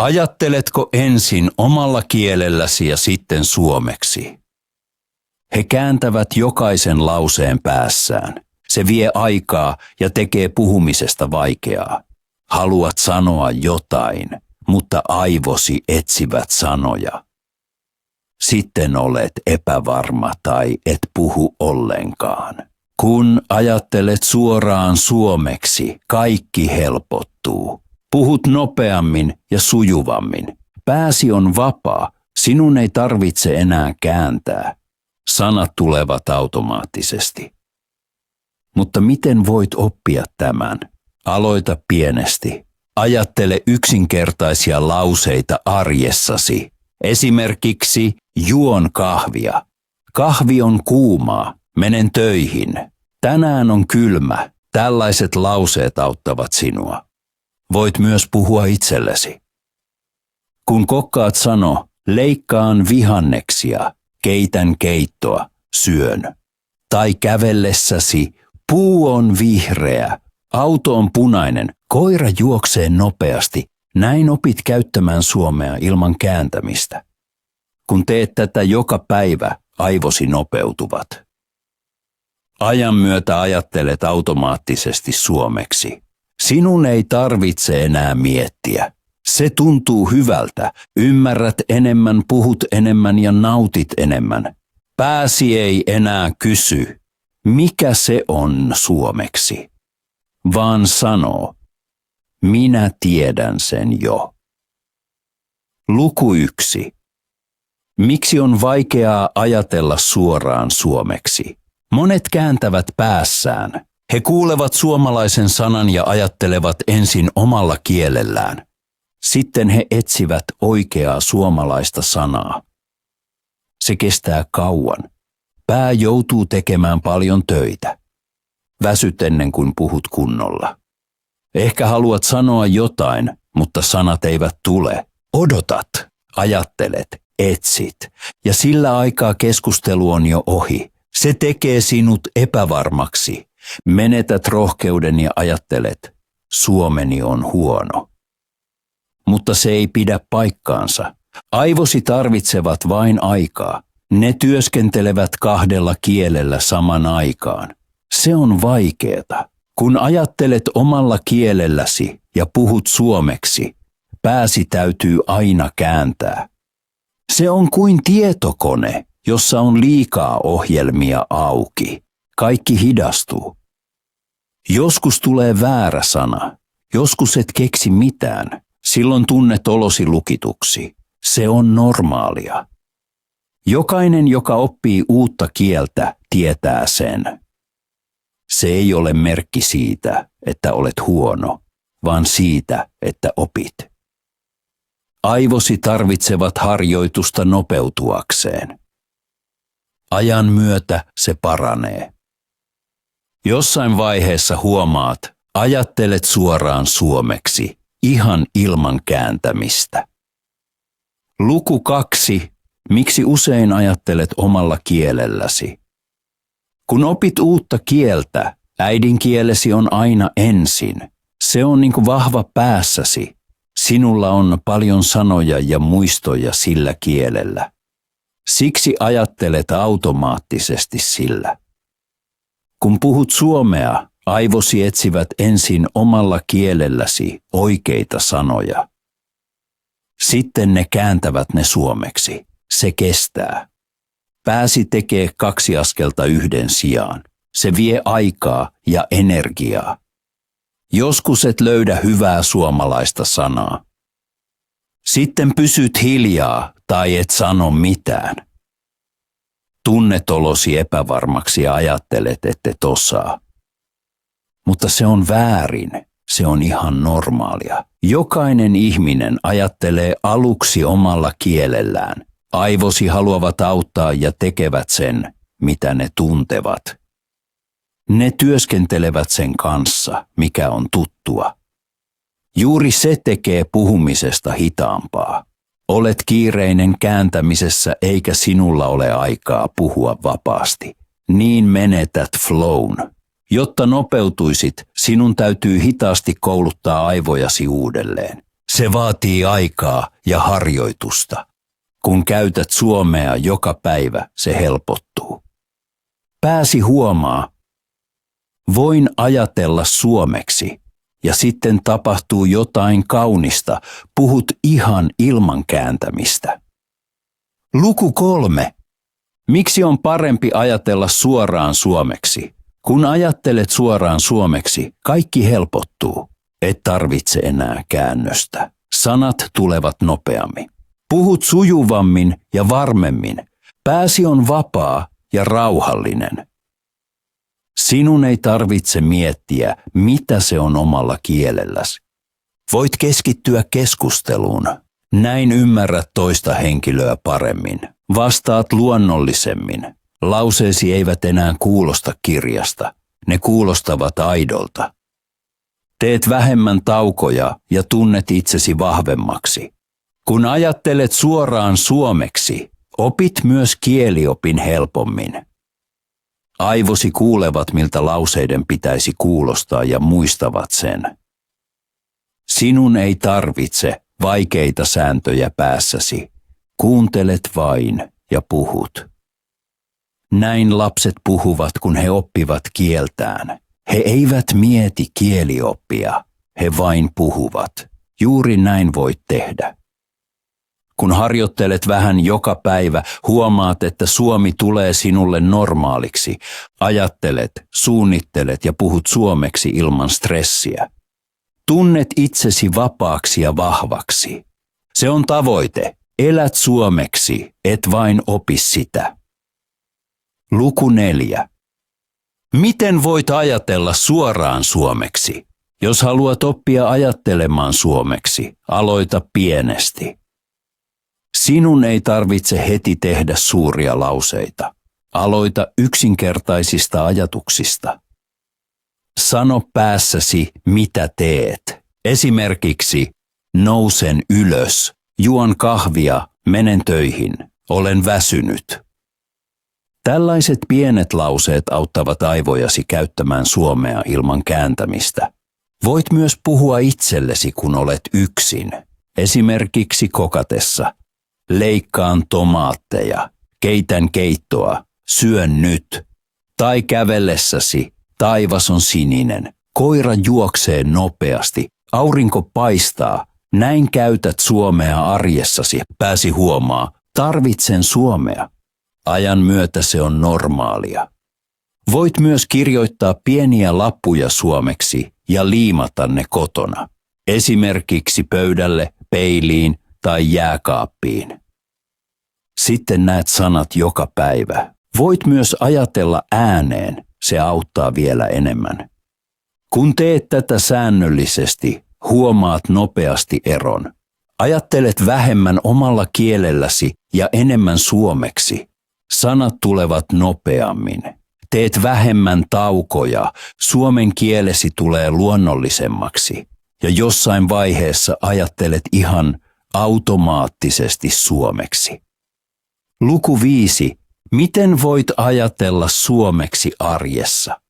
Ajatteletko ensin omalla kielelläsi ja sitten suomeksi? He kääntävät jokaisen lauseen päässään. Se vie aikaa ja tekee puhumisesta vaikeaa. Haluat sanoa jotain, mutta aivosi etsivät sanoja. Sitten olet epävarma tai et puhu ollenkaan. Kun ajattelet suoraan suomeksi, kaikki helpottuu. Puhut nopeammin ja sujuvammin. Pääsi on vapaa, sinun ei tarvitse enää kääntää. Sanat tulevat automaattisesti. Mutta miten voit oppia tämän? Aloita pienesti. Ajattele yksinkertaisia lauseita arjessasi. Esimerkiksi juon kahvia. Kahvi on kuumaa. Menen töihin. Tänään on kylmä. Tällaiset lauseet auttavat sinua. Voit myös puhua itsellesi. Kun kokkaat sano, leikkaan vihanneksia, keitän keittoa, syön. Tai kävellessäsi, puu on vihreä, auto on punainen, koira juoksee nopeasti. Näin opit käyttämään suomea ilman kääntämistä. Kun teet tätä joka päivä, aivosi nopeutuvat. Ajan myötä ajattelet automaattisesti suomeksi. Sinun ei tarvitse enää miettiä. Se tuntuu hyvältä. Ymmärrät enemmän, puhut enemmän ja nautit enemmän. Pääsi ei enää kysy, mikä se on suomeksi, vaan sanoo, minä tiedän sen jo. Luku 1. Miksi on vaikeaa ajatella suoraan suomeksi? Monet kääntävät päässään. He kuulevat suomalaisen sanan ja ajattelevat ensin omalla kielellään. Sitten he etsivät oikeaa suomalaista sanaa. Se kestää kauan. Pää joutuu tekemään paljon töitä. Väsyt ennen kuin puhut kunnolla. Ehkä haluat sanoa jotain, mutta sanat eivät tule. Odotat, ajattelet, etsit ja sillä aikaa keskustelu on jo ohi. Se tekee sinut epävarmaksi. Menetät rohkeuden ja ajattelet, suomeni on huono. Mutta se ei pidä paikkaansa. Aivosi tarvitsevat vain aikaa. Ne työskentelevät 2 kielellä saman aikaan. Se on vaikeeta. Kun ajattelet omalla kielelläsi ja puhut suomeksi, pääsi täytyy aina kääntää. Se on kuin tietokone, jossa on liikaa ohjelmia auki. Kaikki hidastuu. Joskus tulee väärä sana. Joskus et keksi mitään. Silloin tunnet olosi lukituksi. Se on normaalia. Jokainen, joka oppii uutta kieltä, tietää sen. Se ei ole merkki siitä, että olet huono, vaan siitä, että opit. Aivosi tarvitsevat harjoitusta nopeutuakseen. Ajan myötä se paranee. Jossain vaiheessa huomaat, ajattelet suoraan suomeksi, ihan ilman kääntämistä. Luku 2. Miksi usein ajattelet omalla kielelläsi? Kun opit uutta kieltä, äidinkielesi on aina ensin. Se on niin kuin vahva päässäsi. Sinulla on paljon sanoja ja muistoja sillä kielellä. Siksi ajattelet automaattisesti sillä. Kun puhut suomea, aivosi etsivät ensin omalla kielelläsi oikeita sanoja. Sitten ne kääntävät ne suomeksi. Se kestää. Pääsi tekee 2 askelta yhden sijaan. Se vie aikaa ja energiaa. Joskus et löydä hyvää suomalaista sanaa. Sitten pysyt hiljaa tai et sano mitään. Tunnet olosi epävarmaksi ja ajattelet, et osaa. Mutta se on väärin. Se on ihan normaalia. Jokainen ihminen ajattelee aluksi omalla kielellään. Aivosi haluavat auttaa ja tekevät sen, mitä ne tuntevat. Ne työskentelevät sen kanssa, mikä on tuttua. Juuri se tekee puhumisesta hitaampaa. Olet kiireinen kääntämisessä eikä sinulla ole aikaa puhua vapaasti. Niin menetät flown. Jotta nopeutuisit, sinun täytyy hitaasti kouluttaa aivojasi uudelleen. Se vaatii aikaa ja harjoitusta. Kun käytät suomea joka päivä, se helpottuu. Pääsi huomaa, voin ajatella suomeksi ja sitten tapahtuu jotain kaunista, puhut ihan ilman kääntämistä. Luku 3. Miksi on parempi ajatella suoraan suomeksi? Kun ajattelet suoraan suomeksi, kaikki helpottuu. Et tarvitse enää käännöstä. Sanat tulevat nopeammin. Puhut sujuvammin ja varmemmin. Pääsi on vapaa ja rauhallinen. Sinun ei tarvitse miettiä, mitä se on omalla kielelläsi. Voit keskittyä keskusteluun. Näin ymmärrät toista henkilöä paremmin. Vastaat luonnollisemmin. Lauseesi eivät enää kuulosta kirjasta. Ne kuulostavat aidolta. Teet vähemmän taukoja ja tunnet itsesi vahvemmaksi. Kun ajattelet suoraan suomeksi, opit myös kieliopin helpommin. Aivosi kuulevat, miltä lauseiden pitäisi kuulostaa ja muistavat sen. Sinun ei tarvitse vaikeita sääntöjä päässäsi. Kuuntelet vain ja puhut. Näin lapset puhuvat, kun he oppivat kieltään. He eivät mieti kielioppia, he vain puhuvat. Juuri näin voit tehdä. Kun harjoittelet vähän joka päivä, huomaat, että suomi tulee sinulle normaaliksi. Ajattelet, suunnittelet ja puhut suomeksi ilman stressiä. Tunnet itsesi vapaaksi ja vahvaksi. Se on tavoite. Elät suomeksi, et vain opi sitä. Luku 4. Miten voit ajatella suoraan suomeksi? Jos haluat oppia ajattelemaan suomeksi, aloita pienesti. Sinun ei tarvitse heti tehdä suuria lauseita. Aloita yksinkertaisista ajatuksista. Sano päässäsi, mitä teet. Esimerkiksi, nousen ylös, juon kahvia, menen töihin, olen väsynyt. Tällaiset pienet lauseet auttavat aivojasi käyttämään suomea ilman kääntämistä. Voit myös puhua itsellesi, kun olet yksin. Esimerkiksi kokatessa. Leikkaan tomaatteja, keitän keittoa, syön nyt. Tai kävellessäsi, taivas on sininen, koira juoksee nopeasti, aurinko paistaa. Näin käytät suomea arjessasi. Pääsi huomaa, tarvitsen suomea. Ajan myötä se on normaalia. Voit myös kirjoittaa pieniä lappuja suomeksi ja liimata ne kotona. Esimerkiksi pöydälle, peiliin tai jääkaappiin. Sitten näet sanat joka päivä. Voit myös ajatella ääneen, se auttaa vielä enemmän. Kun teet tätä säännöllisesti, huomaat nopeasti eron. Ajattelet vähemmän omalla kielelläsi ja enemmän suomeksi. Sanat tulevat nopeammin. Teet vähemmän taukoja, suomen kielesi tulee luonnollisemmaksi. Ja jossain vaiheessa ajattelet ihan automaattisesti suomeksi. Luku 5. Miten voit ajatella suomeksi arjessa?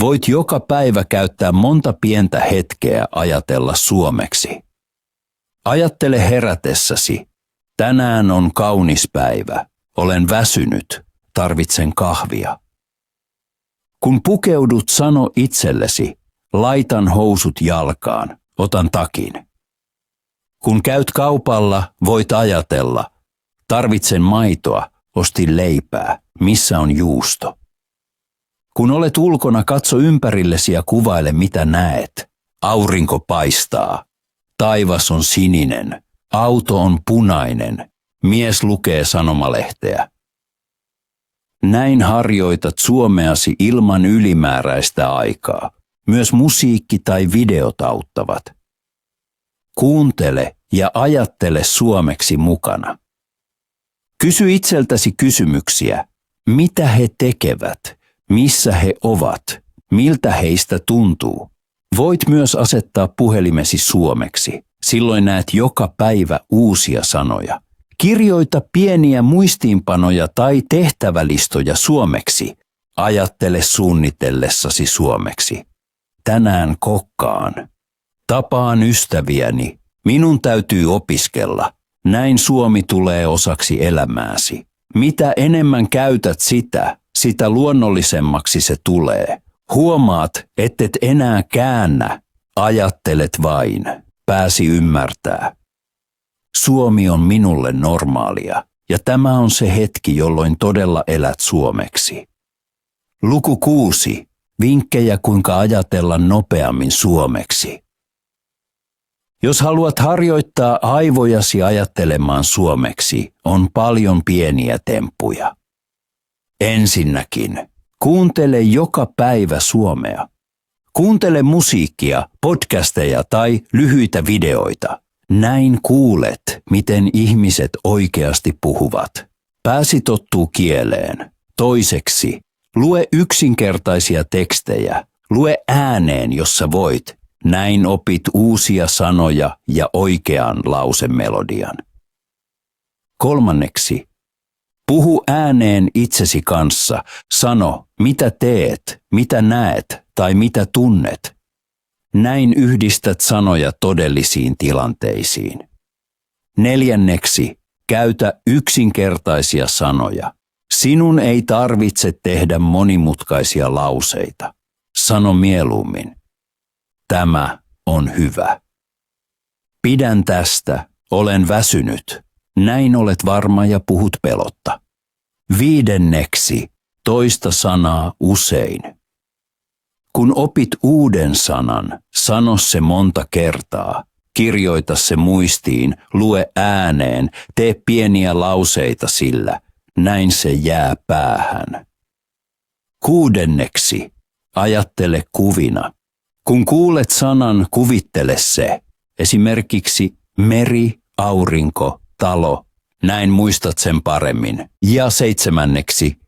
Voit joka päivä käyttää monta pientä hetkeä ajatella suomeksi. Ajattele herätessäsi. Tänään on kaunis päivä. Olen väsynyt. Tarvitsen kahvia. Kun pukeudut, sano itsellesi. Laitan housut jalkaan. Otan takin. Kun käyt kaupalla, voit ajatella. Tarvitsen maitoa. Ostin leipää. Missä on juusto? Kun olet ulkona, katso ympärillesi ja kuvaile, mitä näet. Aurinko paistaa. Taivas on sininen. Auto on punainen. Mies lukee sanomalehteä. Näin harjoitat suomeasi ilman ylimääräistä aikaa. Myös musiikki tai videot auttavat. Kuuntele ja ajattele suomeksi mukana. Kysy itseltäsi kysymyksiä. Mitä he tekevät? Missä he ovat? Miltä heistä tuntuu? Voit myös asettaa puhelimesi suomeksi. Silloin näet joka päivä uusia sanoja. Kirjoita pieniä muistiinpanoja tai tehtävälistoja suomeksi. Ajattele suunnitellessasi suomeksi. Tänään kokkaan. Tapaan ystäviäni. Minun täytyy opiskella. Näin suomi tulee osaksi elämääsi. Mitä enemmän käytät sitä luonnollisemmaksi se tulee. Huomaat, ettet enää käännä, ajattelet vain, pääsi ymmärtää. Suomi on minulle normaalia, ja tämä on se hetki, jolloin todella elät suomeksi. Luku 6. Vinkkejä kuinka ajatella nopeammin suomeksi. Jos haluat harjoittaa aivojasi ajattelemaan suomeksi, on paljon pieniä temppuja. Ensinnäkin, kuuntele joka päivä suomea. Kuuntele musiikkia, podcasteja tai lyhyitä videoita. Näin kuulet, miten ihmiset oikeasti puhuvat. Pääsi tottuu kieleen. Toiseksi, lue yksinkertaisia tekstejä. Lue ääneen, jos sä voit. Näin opit uusia sanoja ja oikean lausemelodian. Kolmanneksi, puhu ääneen itsesi kanssa. Sano, mitä teet, mitä näet tai mitä tunnet. Näin yhdistät sanoja todellisiin tilanteisiin. Neljänneksi, käytä yksinkertaisia sanoja. Sinun ei tarvitse tehdä monimutkaisia lauseita. Sano mieluummin. Tämä on hyvä. Pidän tästä, olen väsynyt. Näin olet varma ja puhut pelotta. Viidenneksi, toista sanaa usein. Kun opit uuden sanan, sano se monta kertaa. Kirjoita se muistiin, lue ääneen, tee pieniä lauseita sillä. Näin se jää päähän. Kuudenneksi, ajattele kuvina. Kun kuulet sanan, kuvittele se. Esimerkiksi meri, aurinko, talo. Näin muistat sen paremmin. Ja seitsemänneksi,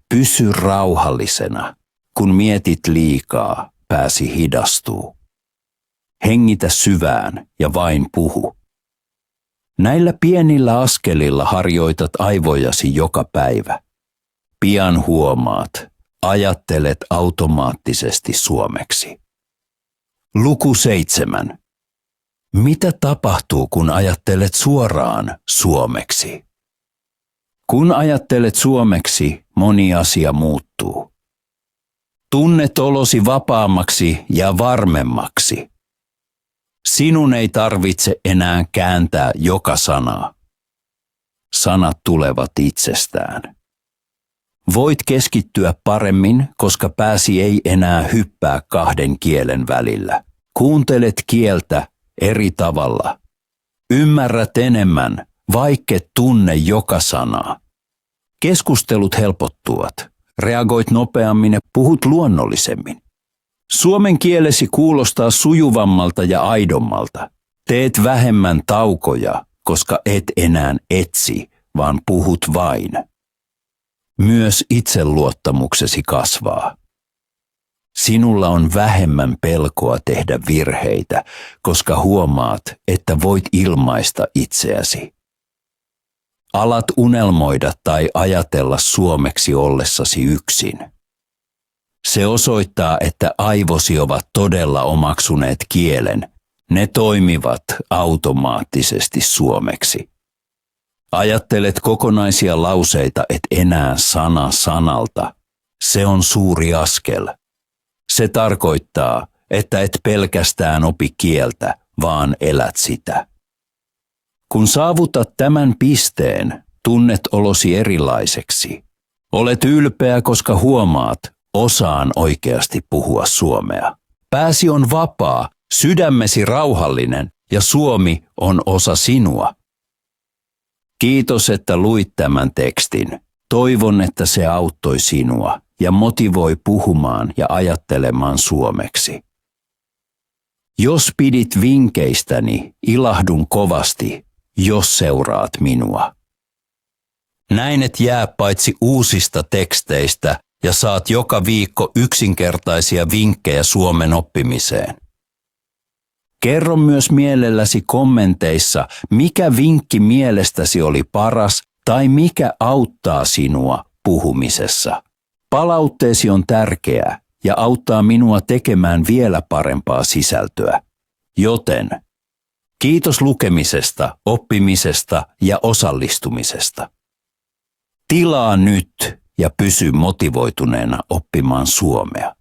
pysy rauhallisena. Kun mietit liikaa, pääsi hidastuu. Hengitä syvään ja vain puhu. Näillä pienillä askelilla harjoitat aivojasi joka päivä. Pian huomaat, ajattelet automaattisesti suomeksi. Luku 7. Mitä tapahtuu, kun ajattelet suoraan suomeksi? Kun ajattelet suomeksi, moni asia muuttuu. Tunnet olosi vapaammaksi ja varmemmaksi. Sinun ei tarvitse enää kääntää joka sanaa. Sanat tulevat itsestään. Voit keskittyä paremmin, koska pääsi ei enää hyppää kahden kielen välillä. Kuuntelet kieltä eri tavalla. Ymmärrät enemmän, vaikket tunne joka sanaa. Keskustelut helpottuvat. Reagoit nopeammin ja puhut luonnollisemmin. Suomen kielesi kuulostaa sujuvammalta ja aidommalta. Teet vähemmän taukoja, koska et enää etsi, vaan puhut vain. Myös itseluottamuksesi kasvaa. Sinulla on vähemmän pelkoa tehdä virheitä, koska huomaat, että voit ilmaista itseäsi. Alat unelmoida tai ajatella suomeksi ollessasi yksin. Se osoittaa, että aivosi ovat todella omaksuneet kielen. Ne toimivat automaattisesti suomeksi. Ajattelet kokonaisia lauseita, et enää sana sanalta. Se on suuri askel. Se tarkoittaa, että et pelkästään opi kieltä, vaan elät sitä. Kun saavutat tämän pisteen, tunnet olosi erilaiseksi. Olet ylpeä, koska huomaat, osaan oikeasti puhua suomea. Pääsi on vapaa, sydämesi rauhallinen ja Suomi on osa sinua. Kiitos, että luit tämän tekstin. Toivon, että se auttoi sinua ja motivoi puhumaan ja ajattelemaan suomeksi. Jos pidit vinkkeistäni, ilahdun kovasti, jos seuraat minua. Näin et jää paitsi uusista teksteistä ja saat joka viikko yksinkertaisia vinkkejä suomen oppimiseen. Kerro myös mielelläsi kommenteissa, mikä vinkki mielestäsi oli paras tai mikä auttaa sinua puhumisessa. Palautteesi on tärkeää ja auttaa minua tekemään vielä parempaa sisältöä. Joten Kiitos lukemisesta, oppimisesta ja osallistumisesta. Tilaa nyt ja pysy motivoituneena oppimaan suomea.